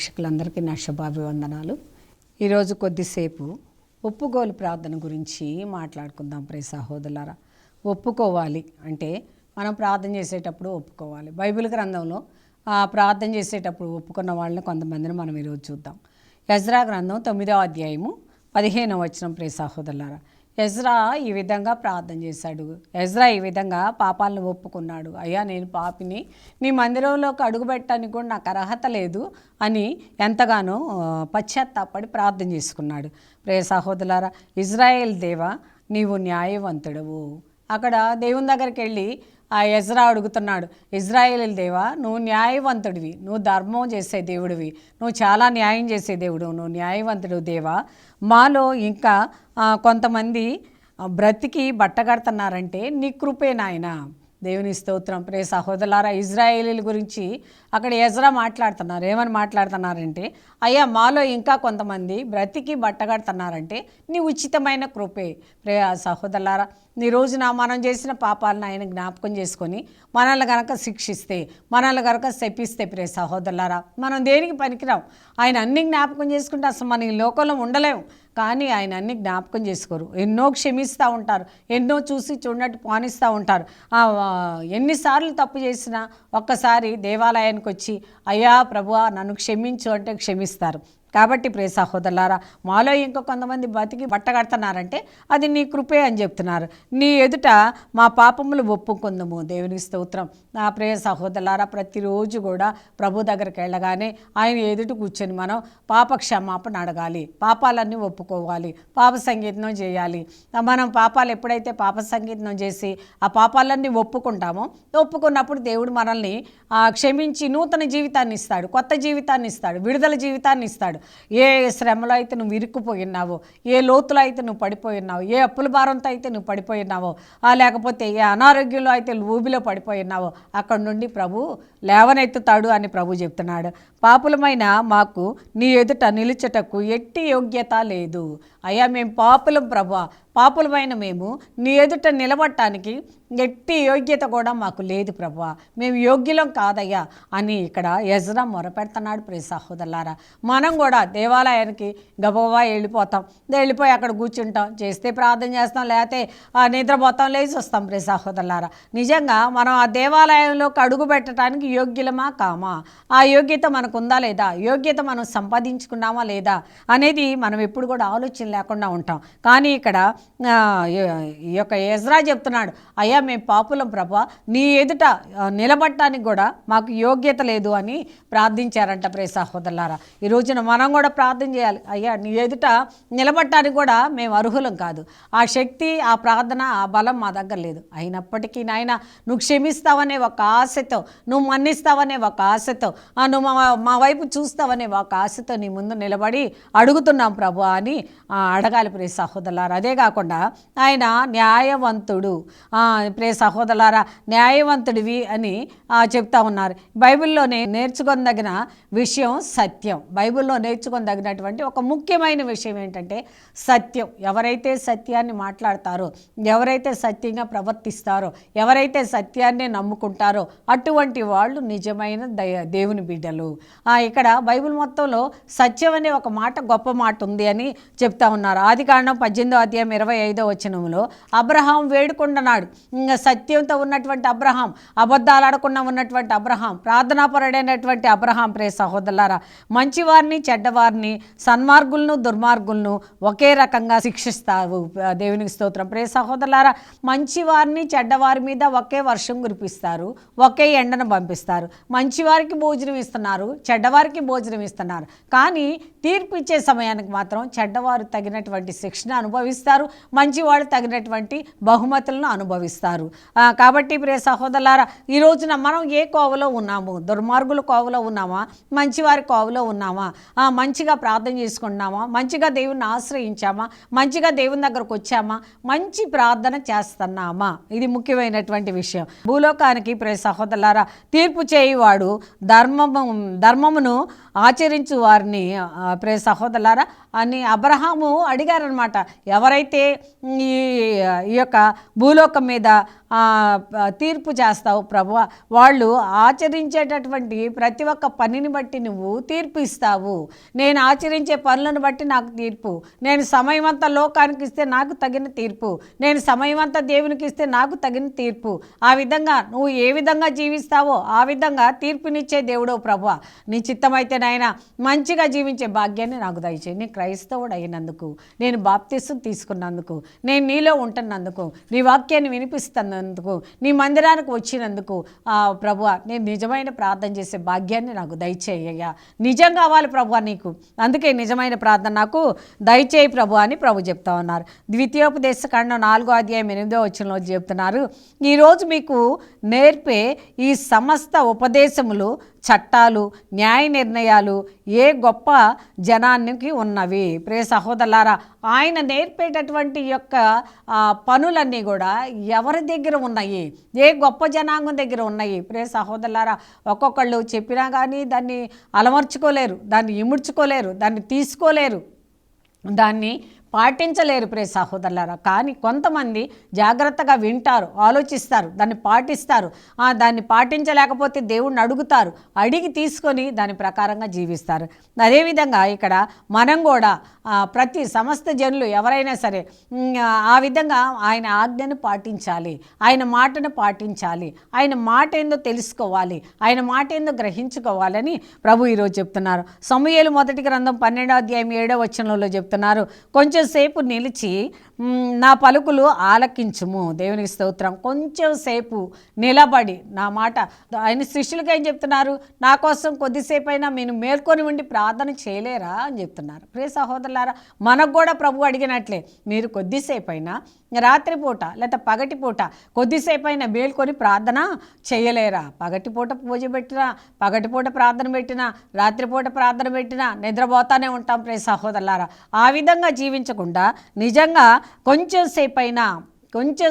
వీక్షకులందరికీ నా శుభాభివందనాలు. ఈరోజు కొద్దిసేపు ఒప్పుకోలు ప్రార్థన గురించి మాట్లాడుకుందాం. ప్రియ సహోదరులారా, ఒప్పుకోవాలి అంటే మనం ప్రార్థన చేసేటప్పుడు ఒప్పుకోవాలి. బైబిల్ గ్రంథంలో ప్రార్థన చేసేటప్పుడు ఒప్పుకున్న వాళ్ళని కొంతమందిని మనం ఈరోజు చూద్దాం. ఎజ్రా గ్రంథం 9వ అధ్యాయము 15వ వచనం. ప్రియ సహోదరులారా, ఎజ్రా ఈ విధంగా ప్రార్థన చేశాడు. ఎజ్రా ఈ విధంగా పాపాలను ఒప్పుకున్నాడు. అయ్యా, నేను పాపిని, నీ మందిరంలోకి అడుగుపెట్టడానికి కూడా నాకు అర్హత లేదు అని ఎంతగానో పశ్చాత్తాపడి ప్రార్థన చేసుకున్నాడు. ప్రియ సహోదరులారా, ఇజ్రాయేల్ దేవా, నీవు న్యాయవంతుడవు. అక్కడ దేవుని దగ్గరికి వెళ్ళి ఆ ఎజ్రా అడుగుతున్నాడు, ఇజ్రాయేల్ దేవా, నువ్వు న్యాయవంతుడివి, నువ్వు ధర్మం చేసే దేవుడివి, నువ్వు చాలా న్యాయం చేసే దేవుడు, నువ్వు న్యాయవంతుడు దేవా. మాలో ఇంకా కొంతమంది బ్రతికి బట్టగడుతున్నారంటే నీ కృపే నాయనా. దేవుని స్తోత్రం. ప్రియ సహోదరులారా, ఇజ్రాయేలీల గురించి అక్కడ ఎజ్రా మాట్లాడుతున్నారు. ఏమని మాట్లాడుతున్నారంటే, అయ్యా, మాలో ఇంకా కొంతమంది బ్రతికి బట్టగడుతున్నారంటే నీ ఉచితమైన కృపే. ప్రియ సహోదరులారా, ఈ రోజున మనం చేసిన పాపాలను ఆయన జ్ఞాపకం చేసుకొని మనల్ని కనుక శిక్షిస్తే, మనల్ని కనుక శపిస్తే, ప్రియ సహోదరులారా, మనం దేనికి పనికిరాం. ఆయన అన్ని జ్ఞాపకం చేసుకుంటే అసలు మన ఈ లోకంలో ఉండలేము. కానీ ఆయన అన్ని జ్ఞాపకం చేసుకోరు. ఎన్నో క్షమిస్తూ ఉంటారు, ఎన్నో చూసి చూడనట్టు పానిస్తూ ఉంటారు. ఎన్నిసార్లు తప్పు చేసినా ఒక్కసారి దేవాలయానికి వచ్చి, అయ్యా ప్రభువా నన్ను క్షమించు అంటే క్షమిస్తారు. కాబట్టి ప్రియ సహోదరులారా, మాలో ఇంకా కొంతమంది బతికి బట్టగడుతున్నారంటే అది నీ కృపే అని చెప్తున్నారు. నీ ఎదుట మా పాపములు ఒప్పుకుందాము. దేవునికి స్తోత్రం. నా ప్రియ సహోదరులారా, ప్రతిరోజు కూడా ప్రభు దగ్గరికి వెళ్ళగానే ఆయన ఎదుట కూర్చొని మనం పాప క్షమాపణ అడగాలి, పాపాలన్నీ ఒప్పుకోవాలి, పాప సంగీతం చేయాలి. మనం పాపాలు ఎప్పుడైతే పాప సంగీతం చేసి ఆ పాపాలన్నీ ఒప్పుకున్నప్పుడు దేవుడు మనల్ని క్షమించి నూతన జీవితాన్ని ఇస్తాడు, కొత్త జీవితాన్ని ఇస్తాడు, విడుదల జీవితాన్ని ఇస్తాడు. ఏ శ్రమలో అయితే నువ్వు ఇరుక్కుపోయినావో, ఏ లోతులో అయితే నువ్వు పడిపోయినావో, ఏ అప్పుల భారంతో అయితే నువ్వు పడిపోయినావో, లేకపోతే ఏ అనారోగ్యంలో అయితే ఊబిలో పడిపోయినావో, అక్కడి నుండి ప్రభు లేవనెత్తుతాడు అని ప్రభు చెప్తున్నాడు. పాపులమైన మాకు నీ ఎదుట నిలుచుటకు ఎట్టి యోగ్యత లేదు. అయ్యా, మేము పాపులం ప్రభువా, పాపులమైన మేము నీ ఎదుట నిలబడటానికి ఎట్టి యోగ్యత కూడా మాకు లేదు ప్రభువా, మేము యోగ్యులం కాదయ్యా అని ఇక్కడ ఎజ్రా మొరపెడుతున్నాడు. ప్రియ సహోదరులారా, మనం కూడా దేవాలయానికి గబగబా వెళ్ళిపోయి అక్కడ కూర్చుంటాం, చేస్తే ప్రార్థన చేస్తాం, లేకపోతే నిద్రపోతాం, లేచి వస్తాం. ప్రియ సహోదరులారా, నిజంగా మనం ఆ దేవాలయంలోకి అడుగు పెట్టడానికి యోగ్యులమా కామా, ఆ యోగ్యత మనకు ఉందా లేదా, యోగ్యత మనం సంపాదించుకున్నామా లేదా అనేది మనం ఎప్పుడు కూడా ఆలోచన లేకుండా ఉంటాం. కానీ ఇక్కడ ఈ యొక్క ఎజ్రా చెప్తున్నాడు, అయ్యా మేము పాపులం ప్రభువా, నీ ఎదుట నిలబడటానికి కూడా మాకు యోగ్యత లేదు అని ప్రార్థించారంట. ప్రియ సహోదరులారా, ఈ రోజున మనం కూడా ప్రార్థన చేయాలి. అయ్యా, నీ ఎదుట నిలబడటానికి కూడా మేము అర్హులం కాదు, ఆ శక్తి, ఆ ప్రార్థన, ఆ బలం మా దగ్గర లేదు. అయినప్పటికీ నాయన, నువ్వు క్షమిస్తావనే ఒక ఆశతో, నువ్వు మన్నిస్తావనే ఒక ఆశతో, నువ్వు మా వైపు చూస్తావనే ఒక ఆశతో నీ ముందు నిలబడి అడుగుతున్నాం ప్రభు అని అడగాలి. ప్రియ సహోదరులారా, అదే కాకుండా ఆయన న్యాయవంతుడు. ప్రియ సహోదరులారా, న్యాయవంతుడివి అని చెప్తా ఉన్నారు. బైబిల్లోనే నేర్చుకోదగిన విషయం సత్యం. బైబిల్లో నేర్చుకోదగినటువంటి ఒక ముఖ్యమైన విషయం ఏంటంటే సత్యం. ఎవరైతే సత్యాన్ని మాట్లాడతారో, ఎవరైతే సత్యంగా ప్రవర్తిస్తారో, ఎవరైతే సత్యాన్ని నమ్ముకుంటారో అటువంటి వాళ్ళు నిజమైన దేవుని బిడ్డలు. ఇక్కడ బైబిల్ మొత్తంలో సత్యం అనే ఒక మాట, గొప్ప మాట ఉంది అని చెప్తా ఉన్నారు. ఆదికాండం 18వ అధ్యాయం 25వ వచనంలో అబ్రహాం వేడుకుంటున్నాడు. సత్యంతో ఉన్నటువంటి అబ్రహాం, అబద్ధాలు ఆడకుండా ఉన్నటువంటి అబ్రహాం, ప్రార్థనాపరుడైనటువంటి అబ్రహాం. ప్రియ సహోదరులారా, మంచివారిని చెడ్డవారిని, సన్మార్గులను దుర్మార్గులను ఒకే రకంగా శిక్షిస్తావు. దేవునికి స్తోత్రం. ప్రియ సహోదరులారా, మంచివారిని చెడ్డవారి మీద ఒకే వర్షం కురిపిస్తారు, ఒకే ఎండను పంపిస్తారు. మంచివారికి భోజనం ఇస్తున్నారు, చెడ్డవారికి భోజనం ఇస్తున్నారు. కానీ తీర్పు ఇచ్చే సమయానికి మాత్రం చెడ్డవారు తగినటువంటి శిక్షణ అనుభవిస్తారు, మంచివాడు తగినటువంటి బహుమతులను అనుభవిస్తారు. కాబట్టి ప్రియ సహోదరులారా, ఈ రోజున మనం ఏ కోవలో ఉన్నాము? దుర్మార్గుల కోవలో ఉన్నామా, మంచివారి కోవలో ఉన్నామా? మంచిగా ప్రార్థన చేసుకుంటున్నామా, మంచిగా దేవుని ఆశ్రయించామా, మంచిగా దేవుని దగ్గరకు వచ్చామా, మంచి ప్రార్థన చేస్తున్నామా? ఇది ముఖ్యమైనటువంటి విషయం. భూలోకానికి ప్రియ సహోదరులారా తీర్పు చేయువాడు ధర్మమును ఆచరించు వారిని ప్రియ సహోదరులారా అని అబ్రహాము అడిగారనమాట. ఎవరైతే ఈ ఈ యొక్క భూలోకం మీద తీర్పు చేస్తావు ప్రభువా, వాళ్ళు ఆచరించేటటువంటి ప్రతి ఒక్క పనిని బట్టి నువ్వు తీర్పు ఇస్తావు. నేను ఆచరించే పనులను బట్టి నాకు తీర్పు, నేను సమయం అంతా లోకానికి ఇస్తే నాకు తగిన తీర్పు, నేను సమయం అంతా దేవునికి ఇస్తే నాకు తగిన తీర్పు. ఆ విధంగా నువ్వు ఏ విధంగా జీవిస్తావో ఆ విధంగా తీర్పునిచ్చే దేవుడు ప్రభువా. నీ చిత్తమైతే నాయన మంచిగా జీవించే భాగ్యాన్ని నాకు దయచేయి. నీ క్రైస్తవుడు అయినందుకు, నేను బాప్తిసం తీసుకున్నందుకు, నేను నీలో ఉంటున్నందుకు, నీ వాక్యాన్ని వినిపిస్తున్నందుకు, నీ మందిరానికి వచ్చినందుకు ప్రభువా, నేను నిజమైన ప్రార్థన చేసే భాగ్యాన్ని నాకు దయచేయ్యా. నిజం కావాలి ప్రభువా నీకు, అందుకే నిజమైన ప్రార్థన నాకు దయచేయి ప్రభు అని ప్రభు చెప్తా ఉన్నారు. ద్వితీయోపదేశకాండం 4:8 చెప్తున్నారు, ఈరోజు మీకు నేర్పే ఈ సమస్త ఉపదేశములు, చట్టాలు, న్యాయ నిర్ణయాలు ఏ గొప్ప జనానికి ఉన్నవి. ప్రియ సహోదరులారా, ఆయన నేర్పేటటువంటి యొక్క పనులన్నీ కూడా ఎవరి దగ్గర ఉన్నాయి? ఏ గొప్ప జనాంగం దగ్గర ఉన్నాయి? ప్రియ సహోదరులారా, ఒక్కొక్కళ్ళు చెప్పినా కానీ దాన్ని అలమర్చుకోలేరు, దాన్ని ఇముడ్చుకోలేరు, దాన్ని తీసుకోలేరు, దాన్ని పాటించలేరు ప్రియ సహోదరులారా. కానీ కొంతమంది జాగ్రత్తగా వింటారు, ఆలోచిస్తారు, దాన్ని పాటిస్తారు. దాన్ని పాటించలేకపోతే దేవుణ్ణి అడుగుతారు, అడిగి తీసుకొని దాని ప్రకారంగా జీవిస్తారు. అదేవిధంగా ఇక్కడ మనం కూడా ప్రతి సమస్త జనులు ఎవరైనా సరే ఆ విధంగా ఆయన ఆజ్ఞను పాటించాలి, ఆయన మాటను పాటించాలి, ఆయన మాట ఏందో తెలుసుకోవాలి, ఆయన మాట ఏందో గ్రహించుకోవాలని ప్రభు ఈరోజు చెప్తున్నారు. సమూయేలు 1 గ్రంథం 12:7 చెప్తున్నారు, కొంచెం సేపు నిలిచి నా పలుకులు ఆలకించుము. దేవునికి స్తోత్రం. కొంచెం సేపు నిలబడి నా మాట, ఆయన శిష్యులకి ఏం చెప్తున్నారు? నా కోసం కొద్దిసేపు అయినా మీరు మేల్కొని ఉండి ప్రార్థన చేయలేరా అని చెప్తున్నారు. ప్రియ సహోదరులారా, మనకు కూడా ప్రభు అడిగినట్లే, మీరు కొద్దిసేపు అయినా రాత్రిపూట లేదా పగటిపూట కొద్దిసేపు అయినా మేల్కొని ప్రార్థన చేయలేరా? పగటిపూట పూజ పెట్టినా, పగటిపూట ప్రార్థన పెట్టినా, రాత్రిపూట ప్రార్థన పెట్టినా నిద్రపోతానే ఉంటాం ప్రియ సహోదరులారా. ఆ విధంగా జీవించకుండా నిజంగా కొంచెం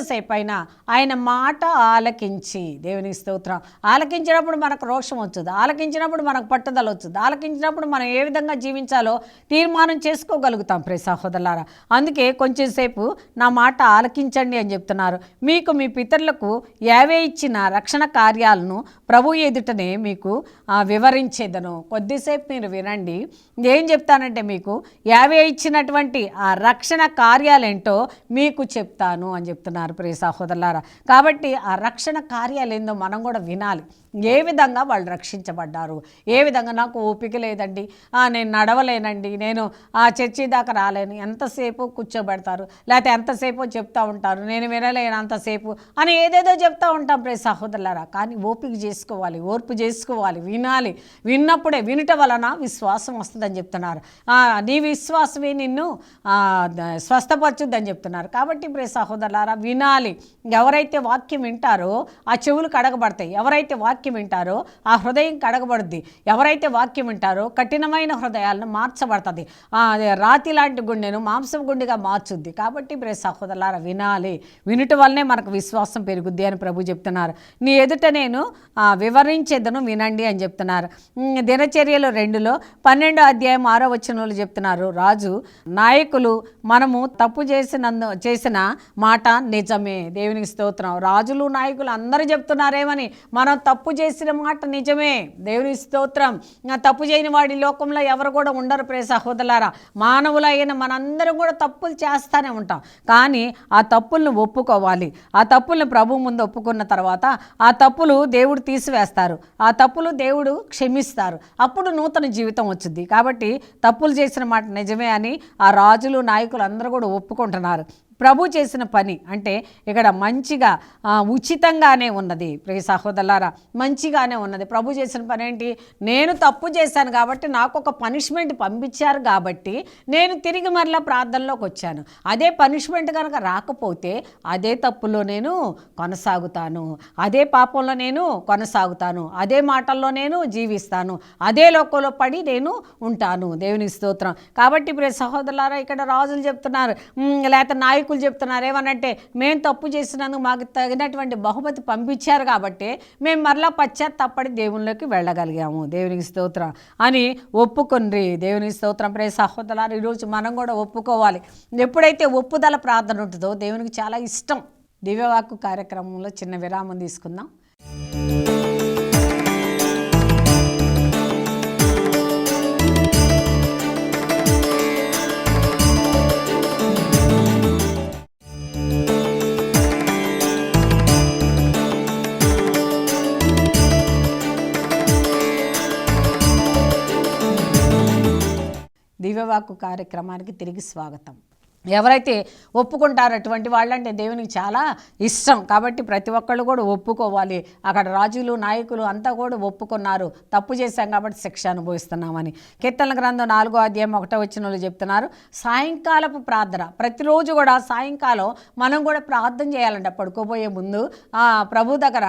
సేపైనా ఆయన మాట ఆలకించి, దేవునికి స్తోత్రం, ఆలకించినప్పుడు మనకు రోషం వచ్చుద్ది, ఆలకించినప్పుడు మనకు పట్టుదల వచ్చుద్ది, ఆలకించినప్పుడు మనం ఏ విధంగా జీవించాలో తీర్మానం చేసుకోగలుగుతాం ప్రియ సహోదరులారా. అందుకే కొంచెం సేపు నా మాట ఆలకించండి అని చెప్తున్నారు. మీకు మీ పితరులకు యావే ఇచ్చిన రక్షణ కార్యాలను ప్రభు ఎదుటనే మీకు వివరించేదను. కొద్దిసేపు మీరు వినండి, ఏం చెప్తానంటే మీకు యావే ఇచ్చినటువంటి ఆ రక్షణ కార్యాలేంటో మీకు చెప్తాను అని చెప్తున్నారు ప్రియ సహోదరులారా. కాబట్టి ఆ రక్షణ కార్యాలు ఏందో మనం కూడా వినాలి. ఏ విధంగా వాళ్ళు రక్షించబడ్డారు, ఏ విధంగా నాకు ఓపిక లేదండి, నేను నడవలేనండి, నేను ఆ చర్చి దాకా రాలేను, ఎంతసేపు కూర్చోబెడతారు, లేకపోతే ఎంతసేపు చెప్తూ ఉంటారు, నేను వినలేను అంతసేపు అని ఏదేదో చెప్తూ ఉంటాం ప్రియ సహోదరులారా. కానీ ఓపిక చేసుకోవాలి, ఓర్పు చేసుకోవాలి, వినాలి. విన్నప్పుడే, వినుట వలన విశ్వాసం వస్తుందని చెప్తున్నారు. నీ విశ్వాసమే నిన్ను స్వస్థపరచుద్దని చెప్తున్నారు. కాబట్టి ప్రియ సహోదరులారా, వినాలి. ఎవరైతే వాక్యం వింటారో ఆ చెవులు కడగబడతాయి, ఎవరైతే వాక్యం వింటారో ఆ హృదయం కడగబడుద్ది, ఎవరైతే వాక్యం వింటారో కఠినమైన హృదయాలను మార్చబడుతుంది, రాతి లాంటి గుండెను మాంసం గుండెగా మార్చుద్ది. కాబట్టి ప్రియ సహోదరులారా, వినాలి. వినుట వల్లనే మనకు విశ్వాసం పెరుగుద్ది అని ప్రభు చెప్తున్నారు. నీ ఎదుట నేను వివరించేదను, వినండి అని చెప్తున్నారు. దినచర్యలు 2లో 12:6 చెప్తున్నారు, రాజు నాయకులు మనము తప్పు చేసిన మాట నిజమే. దేవునికి స్తోత్రం. రాజులు నాయకులు అందరూ చెప్తున్నారేమని, మనం తప్పు చేసిన మాట నిజమే. దేవునికి స్తోత్రం. తప్పు చేయని వాడి లోకంలో ఎవరు కూడా ఉండరు ప్రియ సహోదరులారా. మానవులైన మనందరం కూడా తప్పులు చేస్తూనే ఉంటాం. కానీ ఆ తప్పులను ఒప్పుకోవాలి. ఆ తప్పులను ప్రభు ముందు ఒప్పుకున్న తర్వాత ఆ తప్పులు దేవుడు తీసివేస్తారు, ఆ తప్పులు దేవుడు క్షమిస్తారు. అప్పుడు నూతన జీవితం వచ్చింది. కాబట్టి తప్పులు చేసిన మాట నిజమే అని ఆ రాజులు నాయకులు అందరూ కూడా ఒప్పుకుంటున్నారు. ప్రభు చేసిన పని అంటే ఇక్కడ మంచిగా ఉచితంగానే ఉన్నది ప్రియ సహోదరులారా, మంచిగానే ఉన్నది. ప్రభు చేసిన పని ఏంటి? నేను తప్పు చేశాను కాబట్టి నాకు ఒక పనిష్మెంట్ పంపించారు కాబట్టి నేను తిరిగి మరలా ప్రార్థనలోకి వచ్చాను. అదే పనిష్మెంట్ కనుక రాకపోతే అదే తప్పులో నేను కొనసాగుతాను, అదే పాపంలో నేను కొనసాగుతాను, అదే మాటల్లో నేను జీవిస్తాను, అదే లోకంలో పడి నేను ఉంటాను. దేవునికి స్తోత్రం. కాబట్టి ప్రియ సహోదరులారా, ఇక్కడ రాజులు చెప్తున్నారు, లేకపోతే నాయకులు నాయకులు చెప్తున్నారు ఏమనంటే, మేము తప్పు చేసినందుకు మాకు తగినటువంటి బహుమతి పంపించారు కాబట్టి మేము మరలా పశ్చాత్తాపడి దేవునిలోకి వెళ్ళగలిగాము, దేవునికి స్తోత్రం అని ఒప్పుకొండ్రి. దేవునికి స్తోత్రం. ప్రియ సహోదరులారా, ఈరోజు మనం కూడా ఒప్పుకోవాలి. ఎప్పుడైతే ఒప్పుదల ప్రార్థన ఉంటుందో దేవునికి చాలా ఇష్టం. దివ్యవాక్కు కార్యక్రమంలో చిన్న విరామం తీసుకుందాం. దివ్యవాక్కు కార్యక్రమానికి తిరిగి స్వాగతం. ఎవరైతే ఒప్పుకుంటారో అటువంటి వాళ్ళంటే దేవునికి చాలా ఇష్టం. కాబట్టి ప్రతి ఒక్కళ్ళు కూడా ఒప్పుకోవాలి. అక్కడ రాజులు నాయకులు అంతా కూడా ఒప్పుకున్నారు, తప్పు చేశాం కాబట్టి శిక్ష అనుభవిస్తున్నామని. కీర్తనల గ్రంథం 4వ అధ్యాయం 1వ వచనంలో చెప్తున్నారు, సాయంకాలపు ప్రార్థన. ప్రతిరోజు కూడా సాయంకాలం మనం కూడా ప్రార్థన చేయాలంట. పడుకోబోయే ముందు ప్రభు దగ్గర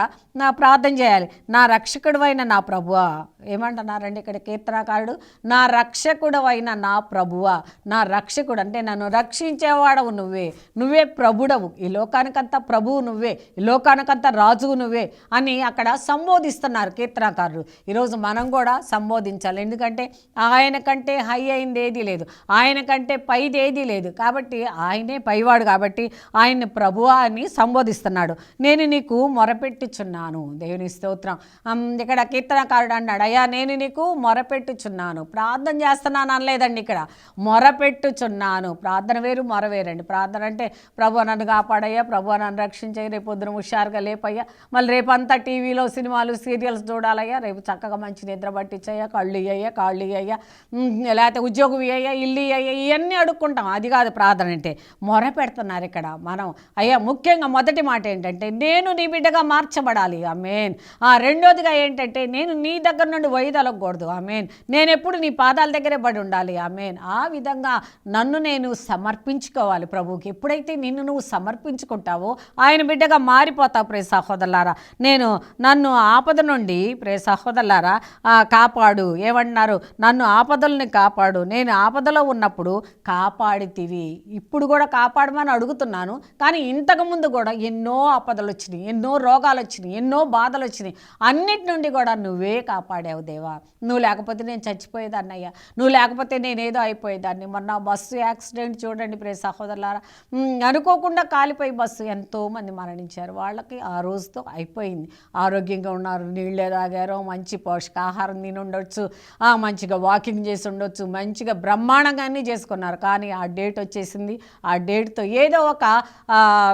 ప్రార్థన చేయాలి. నా రక్షకుడు అయిన నా ప్రభువా, ఏమంటున్నారండి ఇక్కడ కీర్తనకారుడు, నా రక్షకుడు అయిన నా ప్రభువా. నా రక్షకుడు అంటే నన్ను రక్షించేవాడవు నువ్వే, నువ్వే ప్రభుడవు, ఈ లోకానికంతా ప్రభువు నువ్వే, ఈ లోకానికంతా రాజువు నువ్వే అని అక్కడ సంబోధిస్తున్నారు కీర్తనకారుడు. ఈరోజు మనం కూడా సంబోధించాలి. ఎందుకంటే ఆయన కంటే హై అయింది ఏదీ లేదు, ఆయన కంటే పైది ఏదీ లేదు. కాబట్టి ఆయనే పైవాడు కాబట్టి ఆయన్ని ప్రభువా అని సంబోధిస్తున్నాడు. నేను నీకు మొరపెట్టుచున్నాను. దేవుని స్తోత్రం. ఇక్కడ కీర్తనకారుడు అన్నాడు, అయ్యా నేను నీకు మొరపెట్టుచున్నాను. ప్రార్థన చేస్తున్నాను అనలేదండి, ఇక్కడ మొరపెట్టుచున్నాను. ప్రార్థన వేరు, మొర వేరండి. ప్రార్థన అంటే ప్రభు నన్ను కాపాడయ్యా, ప్రభు నన్ను రక్షించయ్యా, రేపు పొద్దున హుషారుగా లేపయ్యా, మళ్ళీ రేపంతా టీవీలో సినిమాలు సీరియల్స్ చూడాలయ్యా, రేపు చక్కగా మంచి నిద్ర పట్టించయ్యా, కళ్ళు ఇయ్యయ్యా, కాళ్ళు ఇయ్యయ్యా, లేకపోతే ఉద్యోగం ఇయ్యయ్యా, ఇల్లు ఇయ్యయ్యా, ఇవన్నీ అడుక్కుంటాం. అది కాదు ప్రార్థన అంటే. మొర పెడుతున్నారు ఇక్కడ మనం. అయ్యా ముఖ్యంగా మొదటి మాట ఏంటంటే, నేను నీ బిడ్డగా మార్చబడాలి, ఆమేన్. రెండోదిగా ఏంటంటే, నేను నీ దగ్గర నుండి వైదొలగకూడదు, ఆమేన్. నేను ఎప్పుడు నీ పాదాల దగ్గరే పడి ఉండాలి, ఆమేన్. ఆ విధంగా నన్ను నేను సమర్పించుకోవాలి ప్రభువుకి. ఎప్పుడైతే నిన్ను నువ్వు సమర్పించుకుంటావో ఆయన బిడ్డగా మారిపోతావు. ప్రియ సహోదరులారా, నన్ను ఆపద నుండి ప్రియ సహోదరులారా కాపాడు. ఏమన్నారు? నన్ను ఆపదల్ని కాపాడు. నేను ఆపదలో ఉన్నప్పుడు కాపాడితివి, ఇప్పుడు కూడా కాపాడమని అడుగుతున్నాను. కానీ ఇంతకుముందు కూడా ఎన్నో ఆపదలు వచ్చినాయి, ఎన్నో రోగాలు వచ్చినాయి, ఎన్నో బాధలు వచ్చినాయి. అన్నిటి నుండి కూడా నువ్వే కాపాడావు దేవా. నువ్వు లేకపోతే నేను చచ్చిపోయేదాన్ని అయ్యా, నువ్వు లేకపోతే నేనేదో అయిపోయేదాన్ని. మొన్న బస్సు యాక్సిడెంట్ చూడండి ప్రియ సహోదరులారా, అనుకోకుండా కాలిపోయి బస్సు ఎంతోమంది మరణించారు. వాళ్ళకి ఆ రోజుతో అయిపోయింది. ఆరోగ్యంగా ఉన్నారు, నీళ్ళే తాగారు, మంచి పోషకాహారం తిని ఉండొచ్చు, మంచిగా వాకింగ్ చేసి ఉండొచ్చు, మంచిగా బ్రహ్మాండంగా అన్నీ చేసుకున్నారు. కానీ ఆ డేట్ వచ్చేసింది. ఆ డేట్తో ఏదో ఒక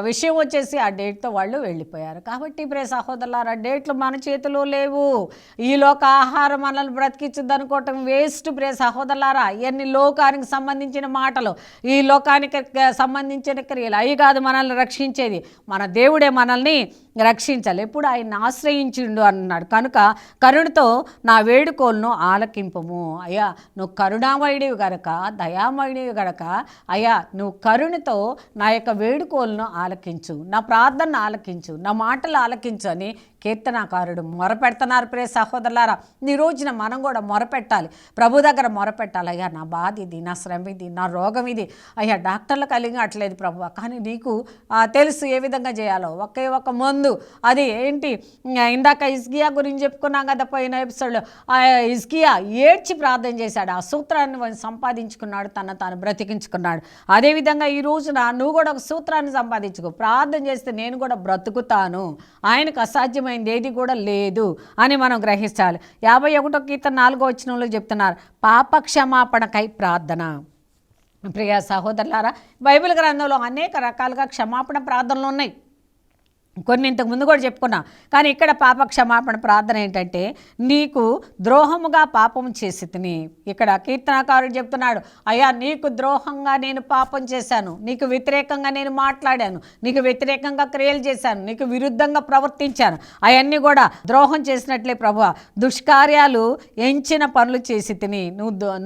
విషయం వచ్చేసి ఆ డేట్తో వాళ్ళు వెళ్ళిపోయారు. కాబట్టి ప్రియ సహోదరులారా, డేట్లు మన చేతిలో లేవు. ఈ లోక ఆహారం మనల్ని బ్రతికించుద్ది అనుకోవటం వేస్ట్ ప్రియ సహోదరులారా. ఇవన్నీ లోకానికి సంబంధించిన మాటలు, ఈ లోకానికి సంబంధించిన క్రియలు అవి కాదు మనల్ని రక్షించేది. మన దేవుడే మనల్ని రక్షించాలి. ఎప్పుడు ఆయన్ని ఆశ్రయించిండు అన్నాడు. కనుక కరుణతో నా వేడుకోలను ఆలకింపము. అయ్యా నువ్వు కరుణామయుడివి గనక, దయామయుడివి గనక, అయ్యా నువ్వు కరుణతో నా యొక్క వేడుకోలను ఆలకించు, నా ప్రార్థనను ఆలకించు, నా మాటలు ఆలకించు అని కీర్తనాకారుడు మొరపెడుతున్నారు. ప్రియ సహోదరులారా, ఈ రోజున మనం కూడా మొరపెట్టాలి, ప్రభు దగ్గర మొరపెట్టాలి. అయ్యా నా బాధ ఇది, నా శ్రమ ఇది, నా రోగం ఇది, అయ్యా డాక్టర్లు కలిగట్లేదు ప్రభు, కానీ నీకు తెలుసు ఏ విధంగా చేయాలో. ఒకే ఒక మందు, అది ఏంటి? ఇందాక హిజ్కియా గురించి చెప్పుకున్నాం కదా పోయిన ఎపిసోడ్లో. హిజ్కియా ఏడ్చి ప్రార్థన చేశాడు, ఆ సూత్రాన్ని సంపాదించుకున్నాడు, తాను బ్రతికించుకున్నాడు. అదేవిధంగా ఈ రోజున నువ్వు కూడా ఒక సూత్రాన్ని సంపాదించుకో. ప్రార్థన చేస్తే నేను కూడా బ్రతుకుతాను, ఆయనకు అసాధ్యమైంది ఏది కూడా లేదు అని మనం గ్రహించాలి. 51వ కీర్తన 4వ వచనంలో చెప్తున్నారు, పాప క్షమాపణకై ప్రార్థన. ప్రియ సహోదరులారా, బైబిల్ గ్రంథంలో అనేక రకాలుగా క్షమాపణ ప్రార్థనలు ఉన్నాయి. కొన్ని ఇంతకు ముందు కూడా చెప్పుకున్నా. కానీ ఇక్కడ పాప క్షమాపణ ప్రార్థన ఏంటంటే, నీకు ద్రోహముగా పాపం చేసి తిని. ఇక్కడ కీర్తనకారుడు చెప్తున్నాడు, అయ్యా నీకు ద్రోహంగా నేను పాపం చేశాను, నీకు వ్యతిరేకంగా నేను మాట్లాడాను, నీకు వ్యతిరేకంగా క్రియలు చేశాను, నీకు విరుద్ధంగా ప్రవర్తించాను, అవన్నీ కూడా ద్రోహం చేసినట్లే ప్రభువా. దుష్కార్యాలు ఎంచిన పనులు చేసి తిని.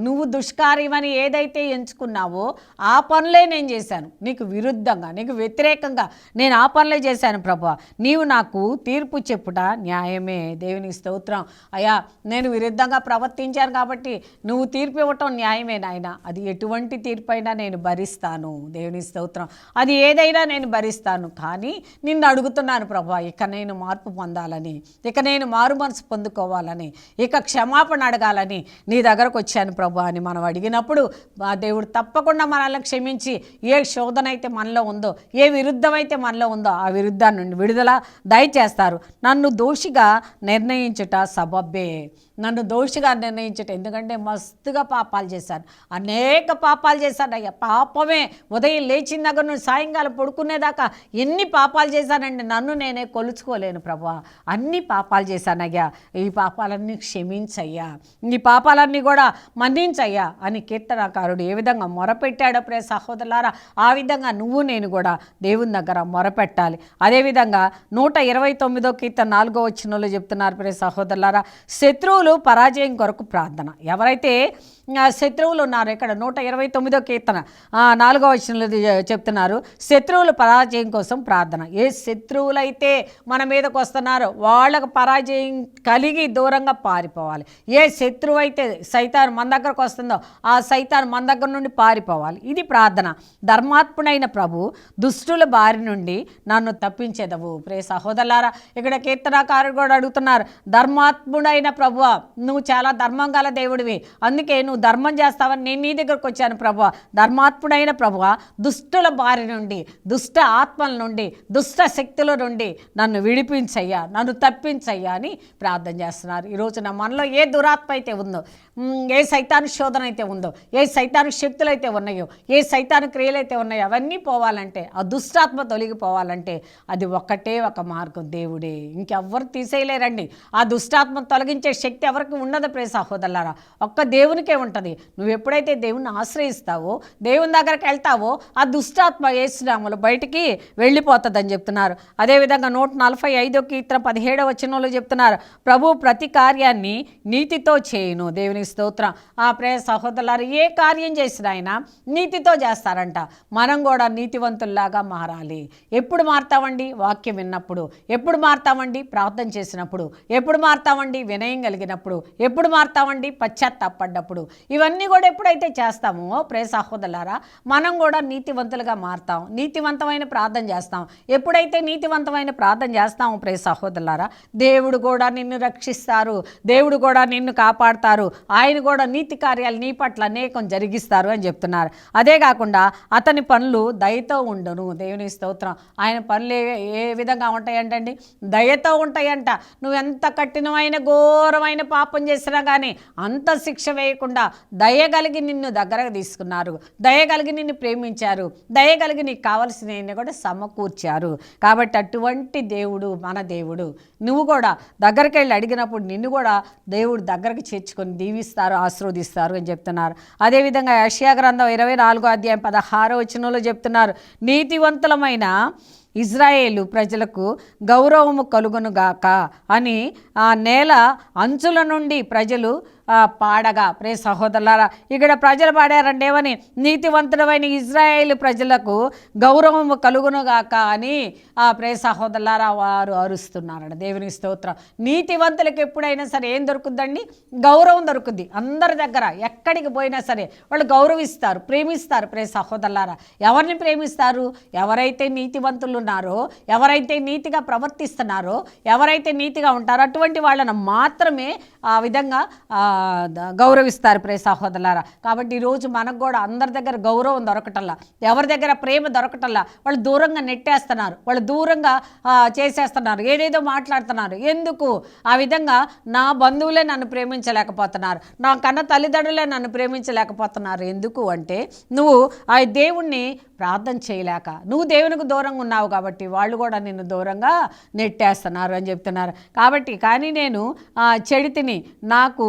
నువ్వు దుష్కార్యమని ఏదైతే ఎంచుకున్నావో ఆ పనులే నేను చేశాను, నీకు విరుద్ధంగా నీకు వ్యతిరేకంగా నేను ఆ పనులే చేశాను ప్రభు. ప్రభా, నీవు నాకు తీర్పు చెప్పుట న్యాయమే. దేవునికి స్తోత్రం. అయ్యా, నేను విరుద్ధంగా ప్రవర్తించాను కాబట్టి నువ్వు తీర్పు ఇవ్వటం న్యాయమే నాయన. అది ఎటువంటి తీర్పు అయినా నేను భరిస్తాను. దేవుని స్తోత్రం. అది ఏదైనా నేను భరిస్తాను. కానీ నిన్ను అడుగుతున్నాను ప్రభా, ఇక నేను మార్పు పొందాలని, ఇక నేను మారు మనసు పొందుకోవాలని, ఇక క్షమాపణ అడగాలని నీ దగ్గరకు వచ్చాను ప్రభా అని మనం అడిగినప్పుడు ఆ దేవుడు తప్పకుండా మనల్ని క్షమించి ఏ శోధన అయితే మనలో ఉందో, ఏ విరుద్ధం అయితే మనలో ఉందో ఆ విరుద్ధాన్ని నుండి విడుదల దయచేస్తారు. నన్ను దోషిగా నిర్ణయించుట సబబ్బే. నన్ను దోషిగా నిర్ణయించుట, ఎందుకంటే మస్తుగా పాపాలు చేశాను, అనేక పాపాలు చేశాను అయ్యా. పాపమే ఉదయం లేచిన దగ్గర నుండి సాయంకాలం పడుకునేదాకా ఎన్ని పాపాలు చేశానండి, నన్ను నేనే కొలుచుకోలేను ప్రభా. అన్ని పాపాలు చేశానయ్యా, ఈ పాపాలన్నీ క్షమించయ్యా, ఈ పాపాలన్నీ కూడా మన్నించయ్యా అని కీర్తనకారుడు ఏ విధంగా మొరపెట్టాడో ప్రియ సహోదరులారా, ఆ విధంగా నువ్వు నేను కూడా దేవుని దగ్గర మొరపెట్టాలి. అదేవిధంగా 129వ కీర్తన 4వ వచనంలో చెప్తున్నారు ప్రియ సహోదరులారా, శత్రువులు పరాజయం కొరకు ప్రార్థన. ఎవరైతే శత్రువులు ఉన్నారు, ఇక్కడ 129వ కీర్తన 4వ వచనంలో చెప్తున్నారు, శత్రువులు పరాజయం కోసం ప్రార్థన. ఏ శత్రువులైతే మన మీదకు వస్తున్నారో వాళ్ళకు పరాజయం కలిగి దూరంగా పారిపోవాలి. ఏ శత్రువు అయితే సైతాను మన దగ్గరకు వస్తుందో ఆ సైతాను మన దగ్గర నుండి పారిపోవాలి. ఇది ప్రార్థన. ధర్మాత్ముడైన ప్రభు దుష్టుల బారి నుండి నన్ను తప్పించేదవు. ప్రియ సహోదరులారా, ఇక్కడ కీర్తనకారుడు కూడా అడుగుతున్నారు, ధర్మాత్ముడైన ప్రభువా, నువ్వు చాలా ధర్మం గల దేవుడివి, అందుకే నువ్వు ధర్మం చేస్తావని నేను నీ దగ్గరకు వచ్చాను ప్రభువా. ధర్మాత్ముడైన ప్రభువా, దుష్టుల బారి నుండి, దుష్ట ఆత్మల నుండి, దుష్ట శక్తుల నుండి నన్ను విడిపించయ్యా, నన్ను తప్పించయ్యా అని ప్రార్థన చేస్తున్నారు. ఈరోజు నా మనలో ఏ దురాత్మ అయితే ఉందో, ఏ సైతాను శోధన అయితే ఉందో, ఏ సైతాను శక్తులు అయితే ఉన్నాయో, ఏ సైతాను క్రియలు అయితే ఉన్నాయో అవన్నీ పోవాలంటే, ఆ దుష్టాత్మ తొలగిపోవాలంటే అది ఒక్కటే ఒక మార్గం, దేవుడే. ఇంకెవ్వరు తీసేయలేరండి. ఆ దుష్టాత్మ తొలగించే శక్తి ఎవరికి ఉండదు ప్రియ సహోదరులారా, ఒక్క దేవునికే ఉంటుంది. నువ్వు ఎప్పుడైతే దేవుణ్ణి ఆశ్రయిస్తావో, దేవుని దగ్గరికి వెళ్తావో, ఆ దుష్టాత్మ యేసు నామములో బయటికి వెళ్ళిపోతుందని చెప్తున్నారు. అదేవిధంగా 145వ కీర్తన 17వ వచనంలో చెప్తున్నారు, ప్రభు ప్రతి కార్యాన్ని నీతితో చేయును. దేవునికి స్తోత్రం. ఆ ప్రియ సహోదరులారా, ఏ కార్యం చేసినా ఆయన నీతితో చేస్తారంట. మనం కూడా నీతివంతుల్లాగా మారాలి. ఎప్పుడు మారుతామండి? వాక్యం విన్నప్పుడు. ఎప్పుడు మారుతామండి? ప్రార్థన చేసినప్పుడు. ఎప్పుడు మారుతామండి? వినయం కలిగినప్పుడు. ఎప్పుడు మారుతామండి? పశ్చాత్తాపడ్డప్పుడు. ఇవన్నీ కూడా ఎప్పుడైతే చేస్తామో ప్రియ సహోదరులారా, మనం కూడా నీతివంతులుగా మారుతాం, నీతివంతమైన ప్రార్థన చేస్తాం. ఎప్పుడైతే నీతివంతమైన ప్రార్థన చేస్తామో ప్రియ సహోదరులారా, దేవుడు కూడా నిన్ను రక్షిస్తారు, దేవుడు కూడా నిన్ను కాపాడతారు, ఆయన కూడా నీతి కార్యాలు నీ పట్ల అనేకం జరిగిస్తారు అని చెప్తున్నారు. అదే కాకుండా అతని పనులు దయతో ఉండును. దేవుని స్తోత్రం. ఆయన పనులు ఏ విధంగా ఉంటాయంటండి? దయతో ఉంటాయంట. నువ్వు ఎంత కఠినమైన ఘోరమైన పాపం చేసినా కానీ అంత శిక్ష వేయకుండా దయగలిగి నిన్ను దగ్గరకు తీసుకున్నారు, దయగలిగి నిన్ను ప్రేమించారు, దయగలిగి నీకు కావలసినవి కూడా సమకూర్చారు. కాబట్టి అటువంటి దేవుడు మన దేవుడు. నువ్వు కూడా దగ్గరికి వెళ్ళి అడిగినప్పుడు నిన్ను కూడా దేవుడు దగ్గరకు చేర్చుకొని దీవిస్తారు, ఆశీర్వదిస్తారు అని చెప్తున్నారు. అదేవిధంగా యెషయా గ్రంథం 24వ అధ్యాయం 16వ వచనంలో చెప్తున్నారు, నీతివంతులమైన ఇజ్రాయేలు ప్రజలకు గౌరవము కలుగునుగాక అని ఆ నేల అంచుల నుండి ప్రజలు పాడగా. ప్రియ సహోదరులారా, ఇక్కడ ప్రజలు పాడారంటే ఏమని? నీతివంతుడమైన ఇజ్రాయేలు ప్రజలకు గౌరవము కలుగునుగాక అని ఆ ప్రియ సహోదరులారా వారు అరుస్తున్నారంట. దేవునికి స్తోత్రం. నీతివంతులకు ఎప్పుడైనా సరే ఏం దొరుకుద్దండి? గౌరవం దొరుకుద్ది. అందరి దగ్గర ఎక్కడికి పోయినా సరే వాళ్ళు గౌరవిస్తారు, ప్రేమిస్తారు. ప్రియ సహోదరులారా, ఎవరిని ప్రేమిస్తారు? ఎవరైతే నీతివంతులు ఉన్నారో, ఎవరైతే నీతిగా ప్రవర్తిస్తున్నారో, ఎవరైతే నీతిగా ఉంటారో అటువంటి వాళ్ళను మాత్రమే ఆ విధంగా గౌరవిస్తారు ప్రియ సహోదరులారా. కాబట్టి ఈరోజు మనకు కూడా అందరి దగ్గర గౌరవం దొరకటల్లా, ఎవరి దగ్గర ప్రేమ దొరకటల్లా, వాళ్ళు దూరంగా నెట్టేస్తున్నారు, వాళ్ళు దూరంగా చేసేస్తున్నారు, ఏదేదో మాట్లాడుతున్నారు. ఎందుకు? ఆ విధంగా నా బంధువులే నన్ను ప్రేమించలేకపోతున్నారు, నా కన్న తల్లిదండ్రులే నన్ను ప్రేమించలేకపోతున్నారు. ఎందుకు అంటే నువ్వు ఆ దేవుణ్ణి ప్రార్థన చేయలేక, నువ్వు దేవునికి దూరంగా ఉన్నావు కాబట్టి వాళ్ళు కూడా నిన్ను దూరంగా నెట్టేస్తున్నారు అని చెప్తున్నారు. కాబట్టి కానీ నేను చెడితిని, నాకు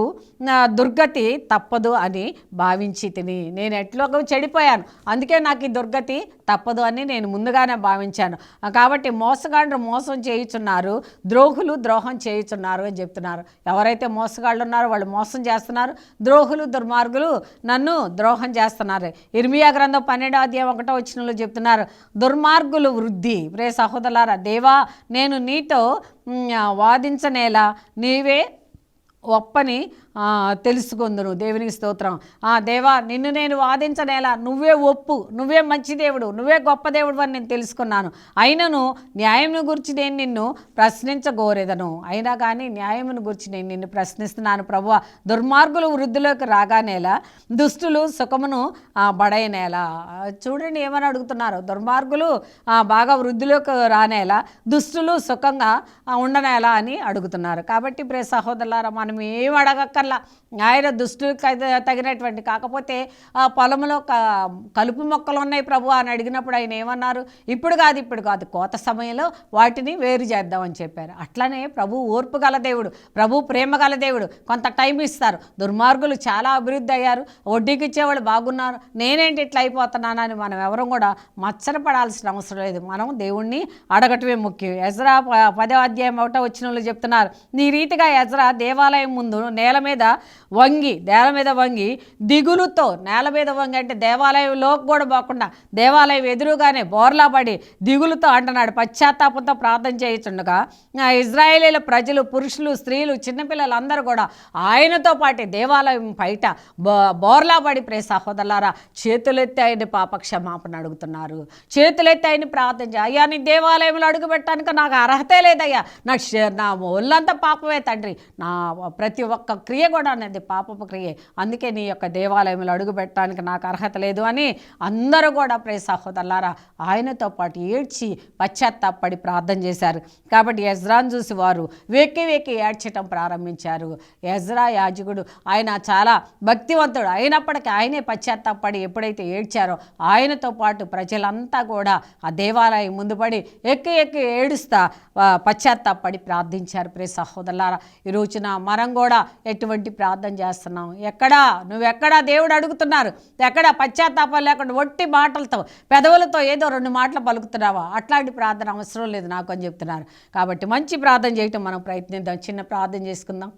దుర్గతి తప్పదు అని భావించి తిని, నేను ఎట్లోగా చెడిపోయాను, అందుకే నాకు ఈ దుర్గతి తప్పదు అని నేను ముందుగానే భావించాను. కాబట్టి మోసగాళ్ళు మోసం చేయుచున్నారు, ద్రోహులు ద్రోహం చేయుచున్నారు అని చెప్తున్నారు. ఎవరైతే మోసగాళ్ళు ఉన్నారో వాళ్ళు మోసం చేస్తున్నారు, ద్రోహులు దుర్మార్గులు నన్ను ద్రోహం చేస్తున్నారు. ఇర్మియా గ్రంథం 12వ అధ్యాయం 1వ వచనంలో చెప్తున్నారు, దుర్మార్గులు వృద్ధి. ప్రియ సహోదరులారా, దేవా నేను నీతో వాదించనేలా, నీవే ఒప్పని తెలుసుకుందును. దేవునికి స్తోత్రం. దేవా నిన్ను నేను వాదించనేలా, నువ్వే ఒప్పు, నువ్వే మంచి దేవుడు, నువ్వే గొప్ప దేవుడు అని నేను తెలుసుకున్నాను. అయినను న్యాయమును గురించి నేను నిన్ను ప్రశ్నించగోరేదను. అయినా కానీ న్యాయమును గురించి నేను నిన్ను ప్రశ్నిస్తున్నాను ప్రభువా. దుర్మార్గులు వృద్ధిలోకి రాగానేలా, దుష్టులు సుఖమును బడైనేలా. చూడండి ఏమని అడుగుతున్నారు, దుర్మార్గులు బాగా వృద్ధిలోకి రానేలా, దుష్టులు సుఖంగా ఉండనేలా అని అడుగుతున్నారు. కాబట్టి ప్రియ సహోదరులారా, మనం ఏం అడగక్కర్లా. ఆయన దుష్టులకు తగినటువంటి, కాకపోతే పొలంలో కలుపు మొక్కలు ఉన్నాయి ప్రభు అని అడిగినప్పుడు ఆయన ఏమన్నారు, ఇప్పుడు కాదు కోత సమయంలో వాటిని వేరు చేద్దామని చెప్పారు. అట్లనే ప్రభు ఓర్పు గల దేవుడు, ప్రభు ప్రేమ గల దేవుడు. కొంత టైం ఇస్తారు. దుర్మార్గులు చాలా అభివృద్ధి అయ్యారు, వడ్డీకి ఇచ్చేవాళ్ళు బాగున్నారు, నేనేంటి ఇట్లా అయిపోతున్నానని మనం ఎవరం కూడా మచ్చరపడాల్సిన అవసరం లేదు. మనం దేవుణ్ణి అడగటమే ముఖ్యం. ఎజ్రా 10వ అధ్యాయం 1వ వచనంలో చెప్తున్నారు, ఈ రీతిగా ఎజ్రా దేవాలయం ముందు నేల మీద వంగి దిగులుతో, నేల మీద వంగి అంటే దేవాలయంలోకి కూడా పోకుండా దేవాలయం ఎదురుగానే బోర్లా పడి దిగులుతో అంటున్నాడు, పశ్చాత్తాపంతో ప్రార్థన చేయుచుండగా ఇజ్రాయేలీల ప్రజలు, పురుషులు, స్త్రీలు, చిన్నపిల్లలు అందరూ కూడా ఆయనతో పాటు దేవాలయం బయట బోర్లా పడి ప్రియ సహోదరులారా చేతులెత్తి ఆయన పాప క్షమాపణ అడుగుతున్నారు. చేతులెత్తి ఆయన ప్రార్థన చేయ, అయ్యా నీ దేవాలయంలో అడుగు పెట్టడానికి నాకు అర్హతే లేదయ్యా, నా ఒళ్ళంతా పాపమే తండ్రి, నా ప్రతి ఒక్క క్రియ కూడా అనేది పాపపు క్రియే, అందుకే నీ యొక్క దేవాలయంలో అడుగు పెట్టడానికి నాకు అర్హత లేదు అని అందరూ కూడా ప్రియ సహోదరులారా ఆయనతో పాటు ఏడ్చి పశ్చాత్తాపడి ప్రార్థన చేశారు. కాబట్టి ఎజ్రాను చూసి వారు వెక్కి ఏడ్చటం ప్రారంభించారు. ఎజ్రా యాజకుడు ఆయన చాలా భక్తివంతుడు అయినప్పటికీ ఆయనే పశ్చాత్తాపడి ఎప్పుడైతే ఏడ్చారో ఆయనతో పాటు ప్రజలంతా కూడా ఆ దేవాలయం ముందు పడి ఎక్కి ఏడుస్తా పశ్చాత్తాపడి ప్రార్థించారు. ప్రియ సహోదరులారా, ఈ రోజున మనం కూడా ఎటువంటి ప్రార్థన చేస్తున్నాం? నువ్వెక్కడా దేవుడు అడుగుతున్నారు, ఎక్కడ పశ్చాత్తాపం లేకుండా ఒట్టి మాటలతో, పెదవులతో ఏదో 2 మాటలు పలుకుతున్నావా? అట్లాంటి ప్రార్థన అవసరం లేదు నాకు అని చెప్తున్నారు. కాబట్టి మంచి ప్రార్థన చేయటం మనం ప్రయత్నిద్దాం. చిన్న ప్రార్థన చేసుకుందాం.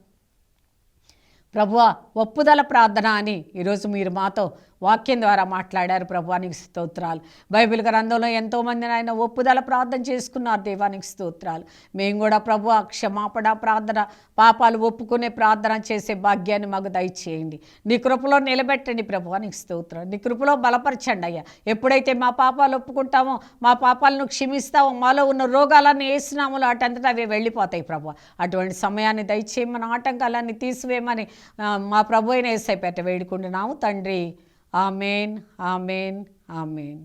ప్రభువా, ఒప్పుదల ప్రార్థన అని ఈరోజు మీరు మాతో వాక్యం ద్వారా మాట్లాడారు. ప్రభువానికి స్తోత్రాలు. బైబిల్ గ్రంథంలో ఎంతోమంది ఆయన ఒప్పుదల ప్రార్థన చేసుకున్నారు. దేవానికి స్తోత్రాలు. మేము కూడా ప్రభువా క్షమాపణ ప్రార్థన, పాపాలు ఒప్పుకునే ప్రార్థన చేసే భాగ్యాన్ని మాకు దయచేయండి. నీ కృపలో నిలబెట్టండి. ప్రభువానికి స్తోత్రాలు. నీ కృపలో బలపరచండి అయ్యా. ఎప్పుడైతే మా పాపాలు ఒప్పుకుంటామో, మా పాపాలను క్షమిస్తామో, మాలో ఉన్న రోగాలన్నీ ఏసునామలో అటంతటా అవి వెళ్ళిపోతాయి. ప్రభు అటువంటి సమయాన్ని దయచేయమని, ఆటంకాలన్నీ తీసివేయమని మా ప్రభు అయిన యేసయ్య పేరిట వేడుకుంటున్నాము తండ్రి. ఆమేన్, ఆమేన్, ఆమేన్.